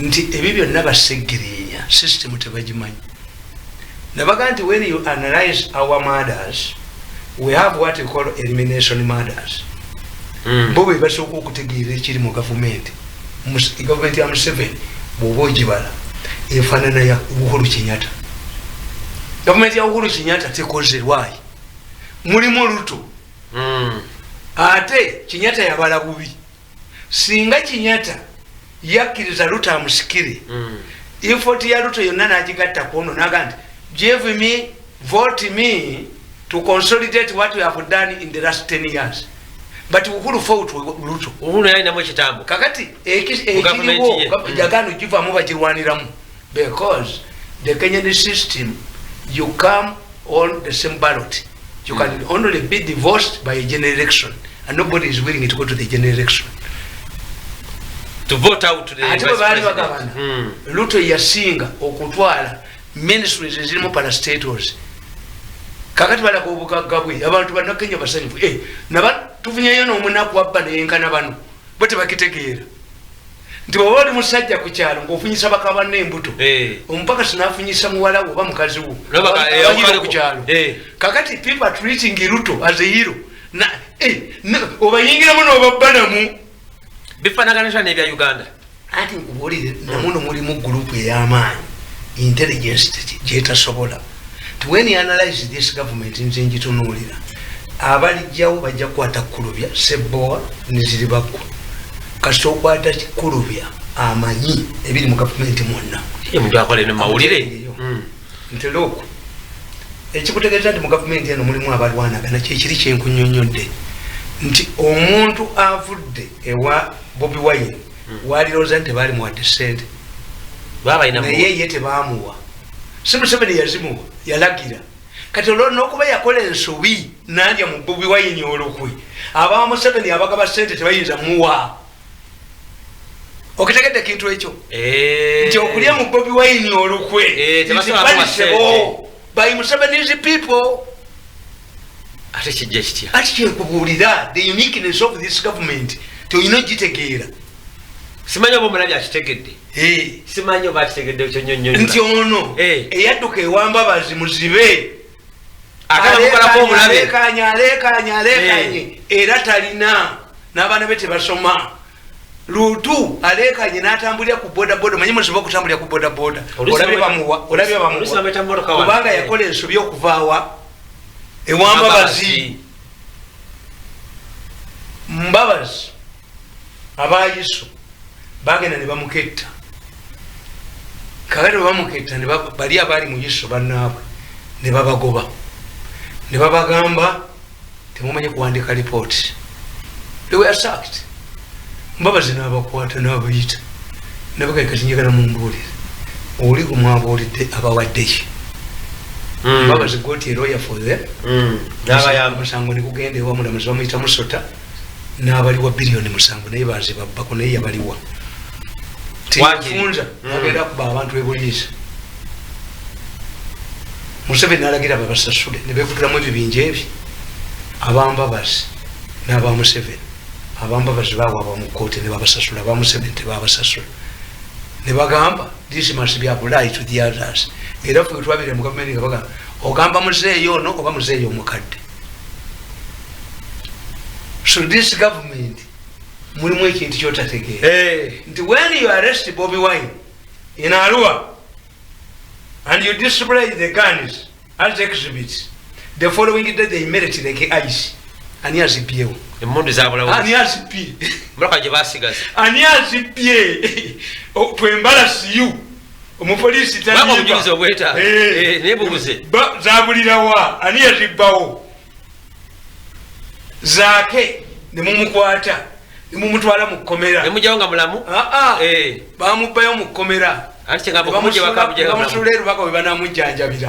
nti ebyo byonna basegereenya system tebagimanyi nabaga nti when you analyze our murders we have what we call elimination murders bo bwe basooka okutegeera ekiri mu gavumenti ya Museveni bw'oba ogibala efaanana ya Uhuru Kenyatta gavumenti ya Uhuru Kenyatta tekoze lwayi mulimu Ruto ate Kenyatta yabala bubi singa Kenyatta yakkiriza Ruto amusikire ifoti ya Ruto yonna n'agigatta kuno naga nti give me vote me to consolidate what we have done in the last 10 years but Uhuru fought Ruto Uhuru yalina mu kitambo kakati ekiriwo jagano givamu bagirwaniramu because the Kenyan system you come on the same ballot you can only be divorced by a general election and nobody is willing to go to the general election to vote out to the Ruto yasinga okutwala ministries ezirimu parastatals kakati bala ko bukagabwe abantu bana Kenya basanifu naba tufunyeyo n'omunaku wabba neyenkana bano bote bakitegeera nti bwoli musajja ku kyalo ng'ofunyisa bakaba n'embuto omupaka sinafunyisa muwala oba mukazi wo ku kyalo kakati people are treating Ruto as a hero na obayingiramu n'obabbanamu bifanaganisha n'ebya Uganda ati nkubulire namuno mulimu group ey'amaanyi intelligence gyetasobola when you analyze this government nze njitunuulira abalijjawo bajja kukwata kulubya Sebowa neziribakwa kasita okwata kulubya amanyi ebiri mu gavumenti mwonna mujjakole ne mawulire nti loko ekikutegeeza nti mu gavumenti eno mulimu abalwanagana kyekiri kyenkunyonyodde nti omuntu avudde ewa Bobi Wine walirooza nti baali muwadde ssente naye ye tebaamuwa si Museveni yazimuwa yalagira kati olwo n'okuba yakola ensobi nandya mu Bobi Wine olukwe aba Museveni abagaba ssente tebayinza muwa okitegedde ekintu ekyo nti okulya mu Bobi Wine olukwe by Museveni's people ate kijja kitya ati kyekubuulira the uniqueness of this government toyina ogitegeera simanyi oba omulabye akitegedde simanyi oba akitegedde ekyo nnyonnyonyola nti ono eyadduka ewambabazi muzibe aleekanye era talina n'abaana be tebasoma Lutu aleekanye n'atambulira ku bodaboda manyi musobola okutambulira ku bodaboda olabye bamuwa kubanga yakola ensobi okuvaawa ewambabazi Mbabazi abayiso bagenda ne bamuketta kakati bamuketta ne bali abali mu yiso bannaabwe ne babagoba ne babagamba temumanyi kuwandika report they were sacked Mbabazi n'abakwata n'abayita ne bagamba kati njagala mumbuulire oli kumwabuulidde abawaddeyo Mbabazi got a lawyer for them n'abayamba musango ne kugenda ewa mulamuzi bamuyita Musota n'abaliwa biliyoni 7 naye bazibabbako naye yabaliwa tifunza agenda kuba abantu ebuliisa Museveni n'alagira babasasule ne beekutiramu ebibinja ebyo abambabazi n'aba Museveni abambabazi baawabwa mu kkooti ne babasasula aba Museveni tebabasasula ne bagamba this must be applied to the others era ffe twabire mu gavumenti nga bagamba ogamba muzeeyo ono oba muzeeyo omukadde so this government mulimu ekintu kyotategeera nti when you arrest Bobi Wine in Arua and you display the guns as exhibits the following day they immediately like ice ani azipyewo emmundu zabulawo ani azipye mulaka gye basigaza ani azipye twembalasi you omupoliisi tanimujuliza obweta nebuguze zabulirawa ani yazibbawo zaake ne mumukwata ne mumutwala mu kkomera ne mujawo nga mulamu bamubbayo mu kkomera ati kyenga bamusula bakamusuula erubaka bwe banamujjanjabira